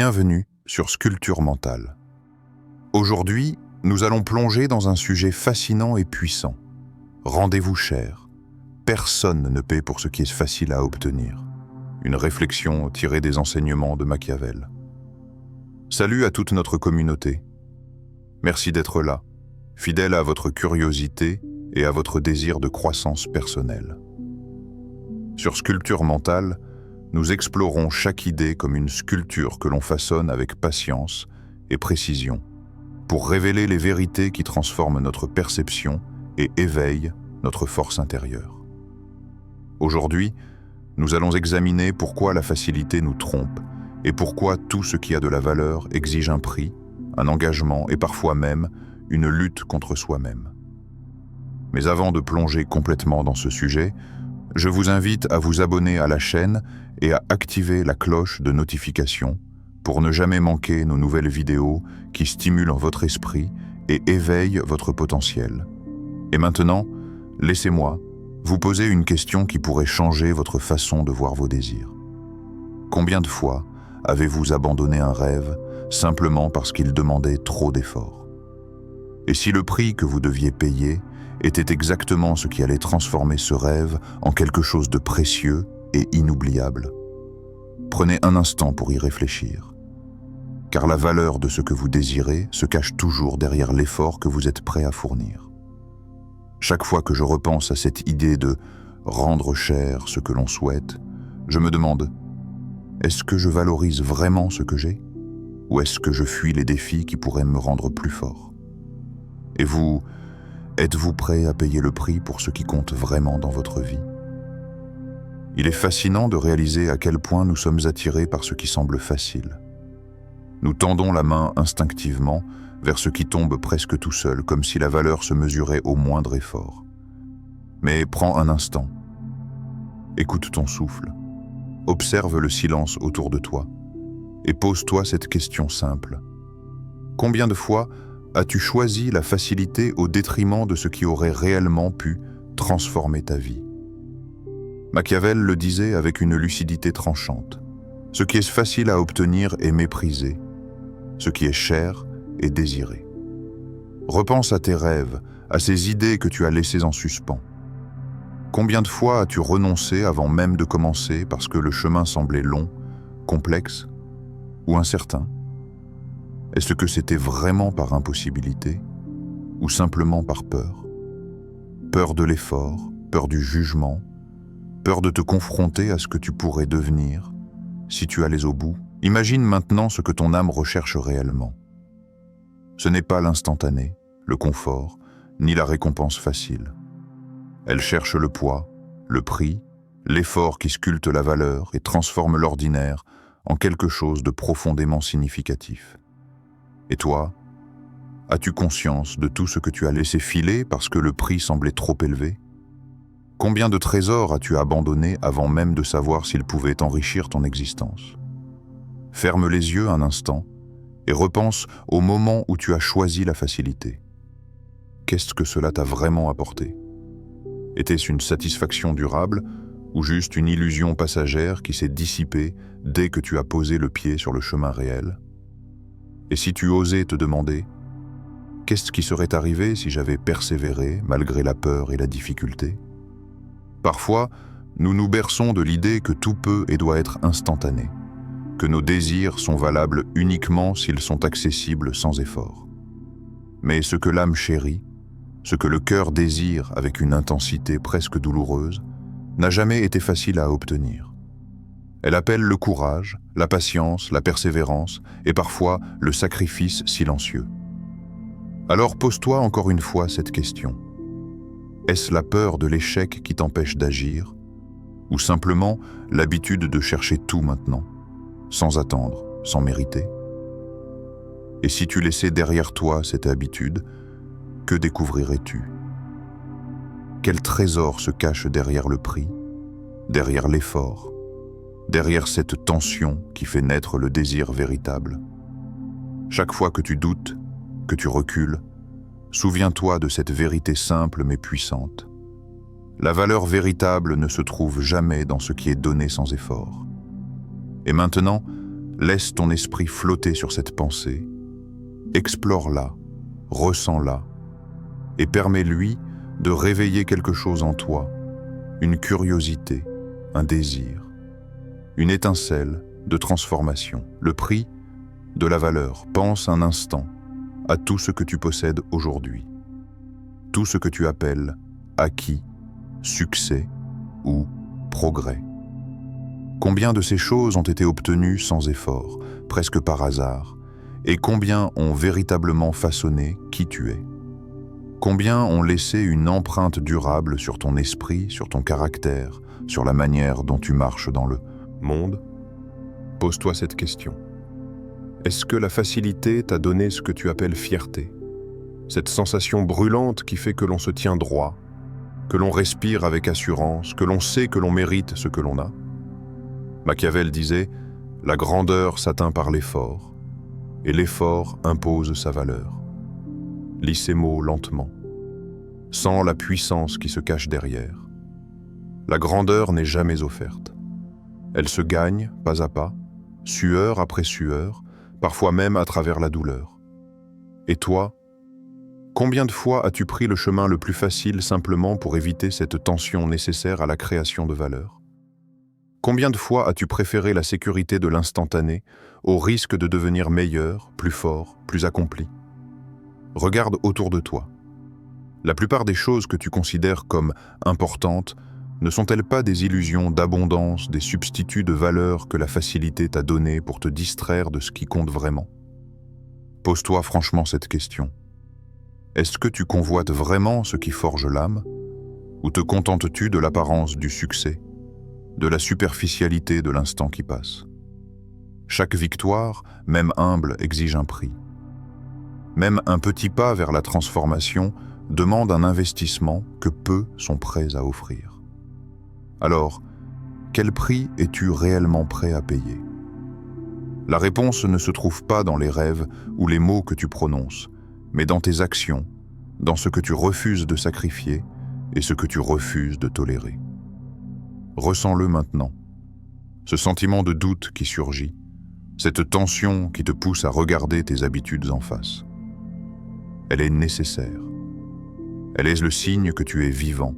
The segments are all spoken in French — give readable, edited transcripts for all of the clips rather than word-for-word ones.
Bienvenue sur Sculpture mentale. Aujourd'hui, nous allons plonger dans un sujet fascinant et puissant. Rendez-vous cher. Personne ne paie pour ce qui est facile à obtenir. Une réflexion tirée des enseignements de Machiavel. Salut à toute notre communauté. Merci d'être là, fidèle à votre curiosité et à votre désir de croissance personnelle. Sur Sculpture mentale, nous explorons chaque idée comme une sculpture que l'on façonne avec patience et précision pour révéler les vérités qui transforment notre perception et éveillent notre force intérieure. Aujourd'hui, nous allons examiner pourquoi la facilité nous trompe et pourquoi tout ce qui a de la valeur exige un prix, un engagement et parfois même une lutte contre soi-même. Mais avant de plonger complètement dans ce sujet, je vous invite à vous abonner à la chaîne et à activer la cloche de notification pour ne jamais manquer nos nouvelles vidéos qui stimulent votre esprit et éveillent votre potentiel. Et maintenant, laissez-moi vous poser une question qui pourrait changer votre façon de voir vos désirs. Combien de fois avez-vous abandonné un rêve simplement parce qu'il demandait trop d'efforts? Et si le prix que vous deviez payer était exactement ce qui allait transformer ce rêve en quelque chose de précieux et inoubliable? Prenez un instant pour y réfléchir, car la valeur de ce que vous désirez se cache toujours derrière l'effort que vous êtes prêt à fournir. Chaque fois que je repense à cette idée de rendre cher ce que l'on souhaite, je me demande, est-ce que je valorise vraiment ce que j'ai? Ou est-ce que je fuis les défis qui pourraient me rendre plus fort? Et vous, êtes-vous prêt à payer le prix pour ce qui compte vraiment dans votre vie? Il est fascinant de réaliser à quel point nous sommes attirés par ce qui semble facile. Nous tendons la main instinctivement vers ce qui tombe presque tout seul, comme si la valeur se mesurait au moindre effort. Mais prends un instant. Écoute ton souffle. Observe le silence autour de toi. Et pose-toi cette question simple. Combien de fois as-tu choisi la facilité au détriment de ce qui aurait réellement pu transformer ta vie? Machiavel le disait avec une lucidité tranchante. Ce qui est facile à obtenir est méprisé. Ce qui est cher est désiré. Repense à tes rêves, à ces idées que tu as laissées en suspens. Combien de fois as-tu renoncé avant même de commencer parce que le chemin semblait long, complexe ou incertain? Est-ce que c'était vraiment par impossibilité ou simplement par peur? Peur de l'effort, peur du jugement, peur de te confronter à ce que tu pourrais devenir si tu allais au bout? Imagine maintenant ce que ton âme recherche réellement. Ce n'est pas l'instantané, le confort, ni la récompense facile. Elle cherche le poids, le prix, l'effort qui sculpte la valeur et transforme l'ordinaire en quelque chose de profondément significatif. Et toi, as-tu conscience de tout ce que tu as laissé filer parce que le prix semblait trop élevé? Combien de trésors as-tu abandonnés avant même de savoir s'ils pouvaient enrichir ton existence? Ferme les yeux un instant et repense au moment où tu as choisi la facilité. Qu'est-ce que cela t'a vraiment apporté? Était-ce une satisfaction durable ou juste une illusion passagère qui s'est dissipée dès que tu as posé le pied sur le chemin réel? Et si tu osais te demander, qu'est-ce qui serait arrivé si j'avais persévéré malgré la peur et la difficulté? Parfois, nous nous berçons de l'idée que tout peut et doit être instantané, que nos désirs sont valables uniquement s'ils sont accessibles sans effort. Mais ce que l'âme chérit, ce que le cœur désire avec une intensité presque douloureuse, n'a jamais été facile à obtenir. Elle appelle le courage, la patience, la persévérance et parfois le sacrifice silencieux. Alors pose-toi encore une fois cette question. Est-ce la peur de l'échec qui t'empêche d'agir, ou simplement l'habitude de chercher tout maintenant, sans attendre, sans mériter? Et si tu laissais derrière toi cette habitude, que découvrirais-tu? Quel trésor se cache derrière le prix, derrière l'effort, derrière cette tension qui fait naître le désir véritable? Chaque fois que tu doutes, que tu recules, souviens-toi de cette vérité simple mais puissante. La valeur véritable ne se trouve jamais dans ce qui est donné sans effort. Et maintenant, Laisse ton esprit flotter sur cette pensée, explore-la, ressens-la, et permets-lui de réveiller quelque chose en toi, une curiosité, un désir, une étincelle de transformation. Le prix de la valeur. Pense un instant à tout ce que tu possèdes aujourd'hui, tout ce que tu appelles acquis, succès ou progrès. Combien de ces choses ont été obtenues sans effort, presque par hasard, et combien ont véritablement façonné qui tu es? Combien ont laissé une empreinte durable sur ton esprit, sur ton caractère, sur la manière dont tu marches dans le monde? Pose-toi cette question. Est-ce que la facilité t'a donné ce que tu appelles fierté? Cette sensation brûlante qui fait que l'on se tient droit, que l'on respire avec assurance, que l'on sait que l'on mérite ce que l'on a? Machiavel disait « La grandeur s'atteint par l'effort, et l'effort impose sa valeur. » Lis ces mots lentement, sans la puissance qui se cache derrière. La grandeur n'est jamais offerte. Elle se gagne pas à pas, sueur après sueur, parfois même à travers la douleur. Et toi, combien de fois as-tu pris le chemin le plus facile simplement pour éviter cette tension nécessaire à la création de valeur? Combien de fois as-tu préféré la sécurité de l'instantané au risque de devenir meilleur, plus fort, plus accompli? Regarde autour de toi. La plupart des choses que tu considères comme importantes ne sont-elles pas des illusions d'abondance, des substituts de valeur que la facilité t'a donnés pour te distraire de ce qui compte vraiment? Pose-toi franchement cette question. Est-ce que tu convoites vraiment ce qui forge l'âme? Ou te contentes-tu de l'apparence du succès, de la superficialité de l'instant qui passe? Chaque victoire, même humble, exige un prix. Même un petit pas vers la transformation demande un investissement que peu sont prêts à offrir. Alors, quel prix es-tu réellement prêt à payer? La réponse ne se trouve pas dans les rêves ou les mots que tu prononces, mais dans tes actions, dans ce que tu refuses de sacrifier et ce que tu refuses de tolérer. Ressens-le maintenant, ce sentiment de doute qui surgit, cette tension qui te pousse à regarder tes habitudes en face. Elle est nécessaire. Elle est le signe que tu es vivant,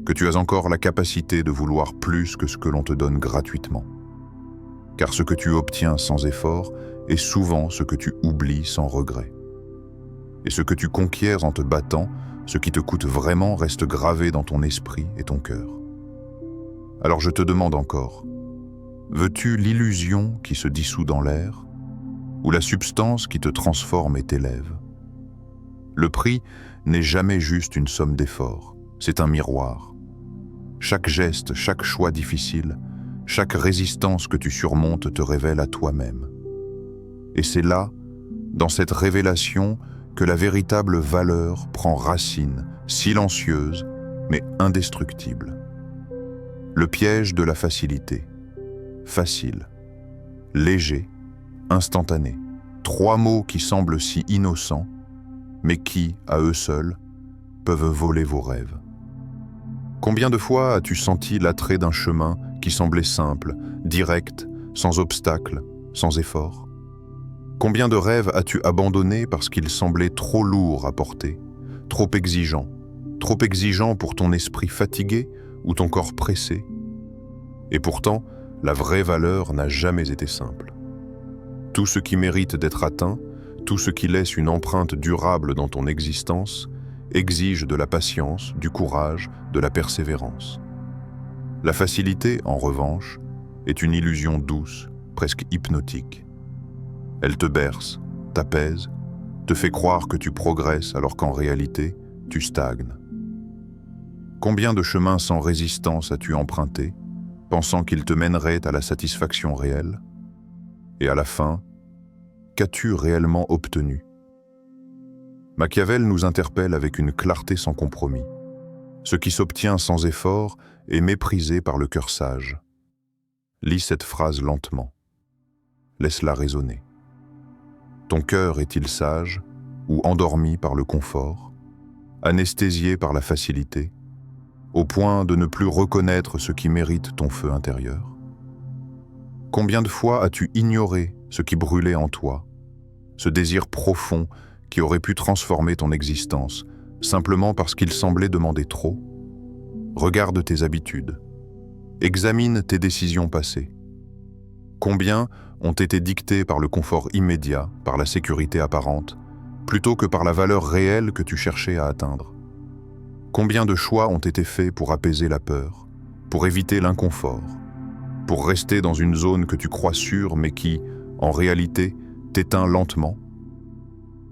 que tu as encore la capacité de vouloir plus que ce que l'on te donne gratuitement. Car ce que tu obtiens sans effort est souvent ce que tu oublies sans regret. Et ce que tu conquiers en te battant, ce qui te coûte vraiment reste gravé dans ton esprit et ton cœur. Alors je te demande encore, veux-tu l'illusion qui se dissout dans l'air, ou la substance qui te transforme et t'élève? Le prix n'est jamais juste une somme d'efforts, c'est un miroir. Chaque geste, chaque choix difficile, chaque résistance que tu surmontes te révèle à toi-même. Et c'est là, dans cette révélation, que la véritable valeur prend racine, silencieuse, mais indestructible. Le piège de la facilité. Facile, léger, instantané. 3 mots qui semblent si innocents, mais qui, à eux seuls, peuvent voler vos rêves. Combien de fois as-tu senti l'attrait d'un chemin qui semblait simple, direct, sans obstacle, sans effort? Combien de rêves as-tu abandonnés parce qu'ils semblaient trop lourds à porter, trop exigeants pour ton esprit fatigué ou ton corps pressé? Et pourtant, la vraie valeur n'a jamais été simple. Tout ce qui mérite d'être atteint, tout ce qui laisse une empreinte durable dans ton existence, exige de la patience, du courage, de la persévérance. La facilité, en revanche, est une illusion douce, presque hypnotique. Elle te berce, t'apaise, te fait croire que tu progresses alors qu'en réalité, tu stagnes. Combien de chemins sans résistance as-tu emprunté, pensant qu'ils te mèneraient à la satisfaction réelle? Et à la fin, qu'as-tu réellement obtenu? Machiavel nous interpelle avec une clarté sans compromis. Ce qui s'obtient sans effort est méprisé par le cœur sage. Lis cette phrase lentement. Laisse-la résonner. Ton cœur est-il sage ou endormi par le confort, anesthésié par la facilité, au point de ne plus reconnaître ce qui mérite ton feu intérieur? Combien de fois as-tu ignoré ce qui brûlait en toi, ce désir profond qui aurait pu transformer ton existence, simplement parce qu'il semblait demander trop? Regarde tes habitudes. Examine tes décisions passées. Combien ont été dictées par le confort immédiat, par la sécurité apparente, plutôt que par la valeur réelle que tu cherchais à atteindre? Combien de choix ont été faits pour apaiser la peur, pour éviter l'inconfort, pour rester dans une zone que tu crois sûre mais qui, en réalité, t'éteint lentement?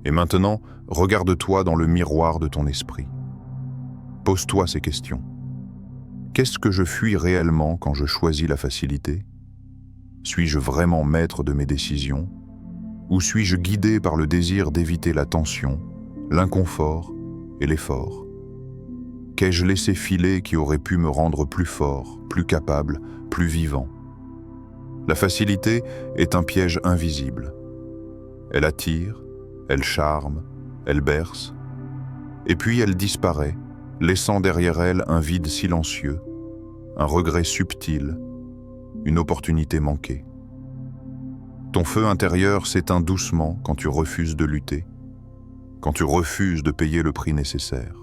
Et maintenant, regarde-toi dans le miroir de ton esprit. Pose-toi ces questions. Qu'est-ce que je fuis réellement quand je choisis la facilité? Suis-je vraiment maître de mes décisions? Ou suis-je guidé par le désir d'éviter la tension, l'inconfort et l'effort? Qu'ai-je laissé filer qui aurait pu me rendre plus fort, plus capable, plus vivant? La facilité est un piège invisible. Elle attire, elle charme, elle berce, et puis elle disparaît, laissant derrière elle un vide silencieux, un regret subtil, une opportunité manquée. Ton feu intérieur s'éteint doucement quand tu refuses de lutter, quand tu refuses de payer le prix nécessaire.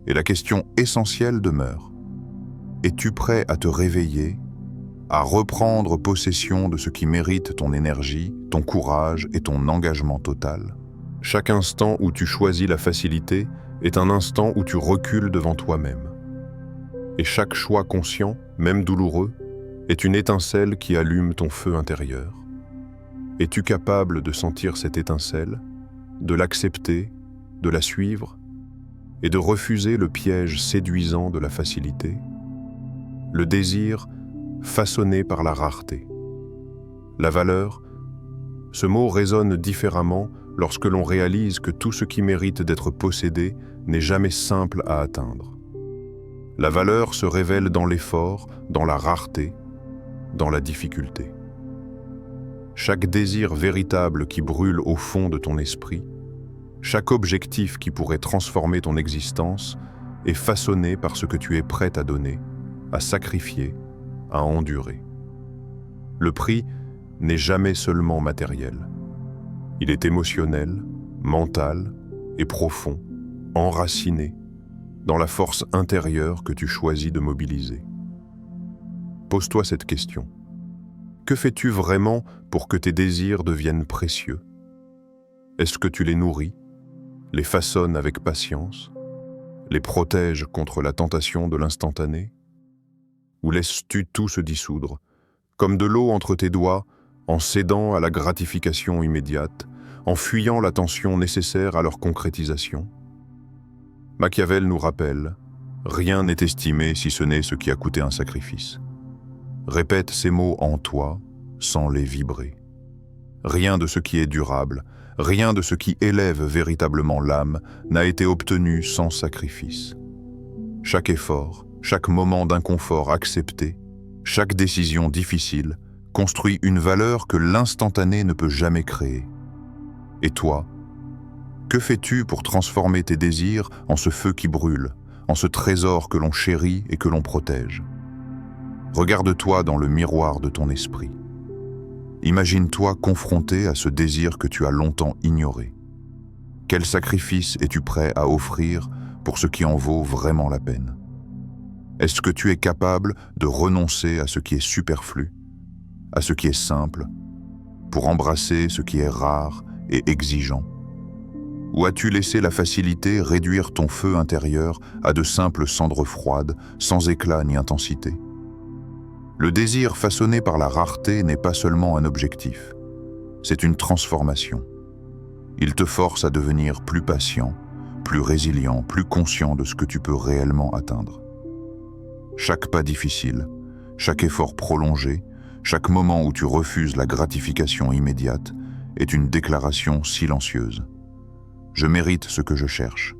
Et la question essentielle demeure. Es-tu prêt à te réveiller, à reprendre possession de ce qui mérite ton énergie, ton courage et ton engagement total? Chaque instant où tu choisis la facilité est un instant où tu recules devant toi-même. Et chaque choix conscient, même douloureux, est une étincelle qui allume ton feu intérieur. Es-tu capable de sentir cette étincelle, de l'accepter, de la suivre et de refuser le piège séduisant de la facilité, le désir façonné par la rareté? La valeur, ce mot résonne différemment lorsque l'on réalise que tout ce qui mérite d'être possédé n'est jamais simple à atteindre. La valeur se révèle dans l'effort, dans la rareté, dans la difficulté. Chaque désir véritable qui brûle au fond de ton esprit, chaque objectif qui pourrait transformer ton existence est façonné par ce que tu es prêt à donner, à sacrifier, à endurer. Le prix n'est jamais seulement matériel. Il est émotionnel, mental et profond, enraciné dans la force intérieure que tu choisis de mobiliser. Pose-toi cette question. Que fais-tu vraiment pour que tes désirs deviennent précieux? Est-ce que tu les nourris, les façonnes avec patience, les protèges contre la tentation de l'instantané? Ou laisses-tu tout se dissoudre, comme de l'eau entre tes doigts, en cédant à la gratification immédiate, en fuyant l'attention nécessaire à leur concrétisation? Machiavel nous rappelle « Rien n'est estimé si ce n'est ce qui a coûté un sacrifice ». Répète ces mots en toi, sans les vibrer. Rien de ce qui est durable, rien de ce qui élève véritablement l'âme n'a été obtenu sans sacrifice. Chaque effort, chaque moment d'inconfort accepté, chaque décision difficile construit une valeur que l'instantané ne peut jamais créer. Et toi, que fais-tu pour transformer tes désirs en ce feu qui brûle, en ce trésor que l'on chérit et que l'on protège? Regarde-toi dans le miroir de ton esprit. Imagine-toi confronté à ce désir que tu as longtemps ignoré. Quel sacrifice es-tu prêt à offrir pour ce qui en vaut vraiment la peine? Est-ce que tu es capable de renoncer à ce qui est superflu, à ce qui est simple, pour embrasser ce qui est rare et exigeant? Ou as-tu laissé la facilité réduire ton feu intérieur à de simples cendres froides, sans éclat ni intensité? Le désir façonné par la rareté n'est pas seulement un objectif, c'est une transformation. Il te force à devenir plus patient, plus résilient, plus conscient de ce que tu peux réellement atteindre. Chaque pas difficile, chaque effort prolongé, chaque moment où tu refuses la gratification immédiate est une déclaration silencieuse. Je mérite ce que je cherche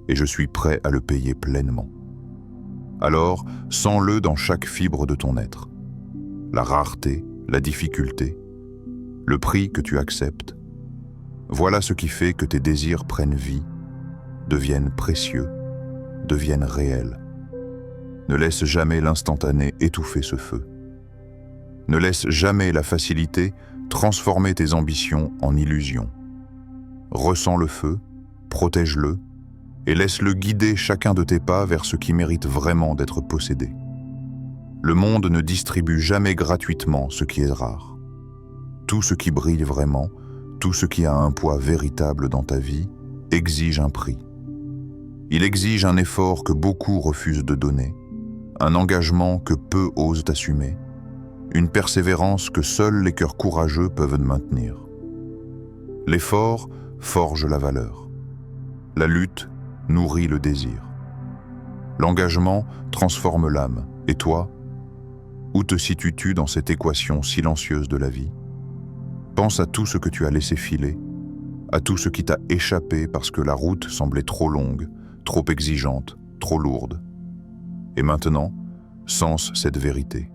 et je suis prêt à le payer pleinement. Alors, sens-le dans chaque fibre de ton être. La rareté, la difficulté, le prix que tu acceptes. Voilà ce qui fait que tes désirs prennent vie, deviennent précieux, deviennent réels. Ne laisse jamais l'instantané étouffer ce feu. Ne laisse jamais la facilité transformer tes ambitions en illusions. Ressens le feu, protège-le et laisse-le guider chacun de tes pas vers ce qui mérite vraiment d'être possédé. Le monde ne distribue jamais gratuitement ce qui est rare. Tout ce qui brille vraiment, tout ce qui a un poids véritable dans ta vie, exige un prix. Il exige un effort que beaucoup refusent de donner, un engagement que peu osent assumer, une persévérance que seuls les cœurs courageux peuvent maintenir. L'effort forge la valeur. La lutte nourrit le désir. L'engagement transforme l'âme. Et toi, où te situes-tu dans cette équation silencieuse de la vie? Pense à tout ce que tu as laissé filer, à tout ce qui t'a échappé parce que la route semblait trop longue, trop exigeante, trop lourde. Et maintenant, sens cette vérité.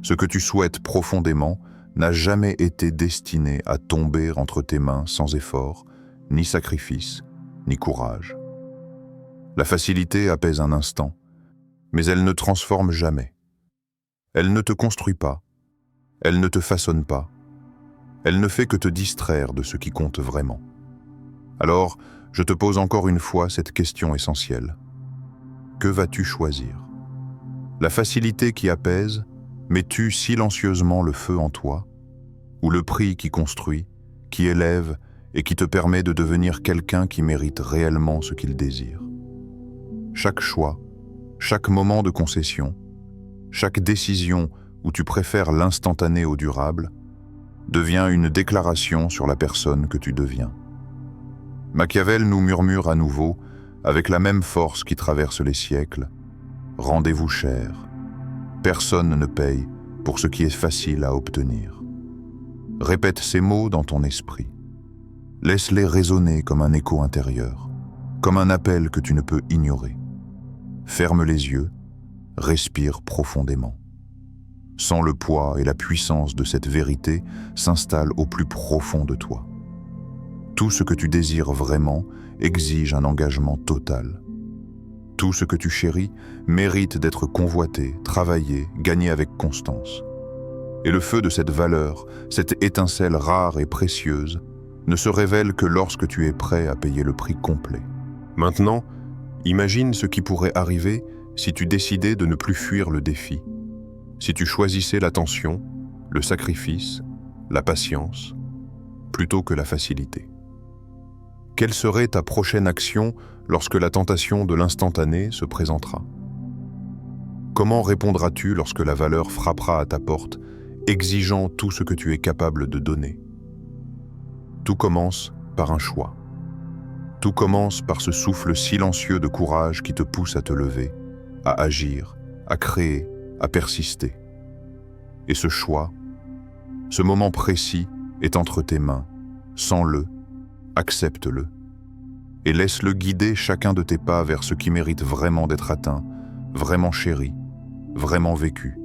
Ce que tu souhaites profondément n'a jamais été destiné à tomber entre tes mains sans effort, ni sacrifice, ni courage. La facilité apaise un instant, mais elle ne transforme jamais. Elle ne te construit pas, elle ne te façonne pas, elle ne fait que te distraire de ce qui compte vraiment. Alors, je te pose encore une fois cette question essentielle. Que vas-tu choisir? La facilité qui apaise, mets-tu silencieusement le feu en toi, ou le prix qui construit, qui élève et qui te permet de devenir quelqu'un qui mérite réellement ce qu'il désire? Chaque choix, chaque moment de concession, chaque décision où tu préfères l'instantané au durable, devient une déclaration sur la personne que tu deviens. Machiavel nous murmure à nouveau, avec la même force qui traverse les siècles, « Rendez-vous cher. Personne ne paye pour ce qui est facile à obtenir. » Répète ces mots dans ton esprit. Laisse-les résonner comme un écho intérieur, comme un appel que tu ne peux ignorer. Ferme les yeux, respire profondément. Sens le poids et la puissance de cette vérité s'installe au plus profond de toi. Tout ce que tu désires vraiment exige un engagement total. Tout ce que tu chéris mérite d'être convoité, travaillé, gagné avec constance. Et le feu de cette valeur, cette étincelle rare et précieuse, ne se révèle que lorsque tu es prêt à payer le prix complet. Maintenant, imagine ce qui pourrait arriver si tu décidais de ne plus fuir le défi, si tu choisissais l'attention, le sacrifice, la patience, plutôt que la facilité. Quelle serait ta prochaine action lorsque la tentation de l'instantané se présentera? Comment répondras-tu lorsque la valeur frappera à ta porte, exigeant tout ce que tu es capable de donner? Tout commence par un choix. Tout commence par ce souffle silencieux de courage qui te pousse à te lever, à agir, à créer, à persister. Et ce choix, ce moment précis est entre tes mains. Sens-le, accepte-le, et laisse-le guider chacun de tes pas vers ce qui mérite vraiment d'être atteint, vraiment chéri, vraiment vécu.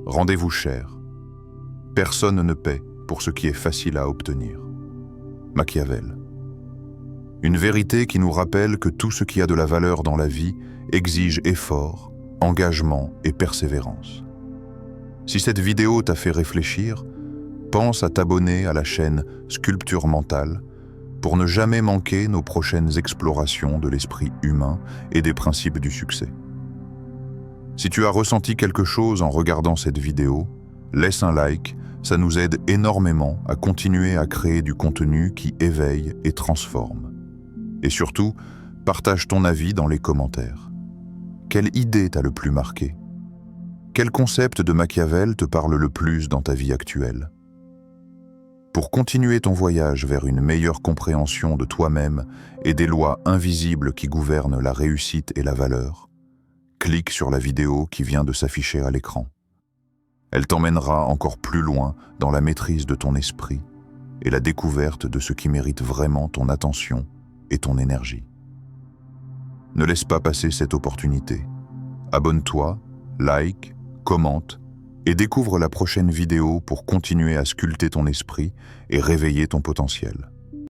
Rendez-vous cher. Personne ne paie pour ce qui est facile à obtenir. Machiavel. Une vérité qui nous rappelle que tout ce qui a de la valeur dans la vie exige effort, engagement et persévérance. Si cette vidéo t'a fait réfléchir, pense à t'abonner à la chaîne Sculpture Mentale pour ne jamais manquer nos prochaines explorations de l'esprit humain et des principes du succès. Si tu as ressenti quelque chose en regardant cette vidéo, laisse un like, ça nous aide énormément à continuer à créer du contenu qui éveille et transforme. Et surtout, partage ton avis dans les commentaires. Quelle idée t'a le plus marqué? Quel concept de Machiavel te parle le plus dans ta vie actuelle? Pour continuer ton voyage vers une meilleure compréhension de toi-même et des lois invisibles qui gouvernent la réussite et la valeur, clique sur la vidéo qui vient de s'afficher à l'écran. Elle t'emmènera encore plus loin dans la maîtrise de ton esprit et la découverte de ce qui mérite vraiment ton attention et ton énergie. Ne laisse pas passer cette opportunité. Abonne-toi, like, commente et découvre la prochaine vidéo pour continuer à sculpter ton esprit et réveiller ton potentiel.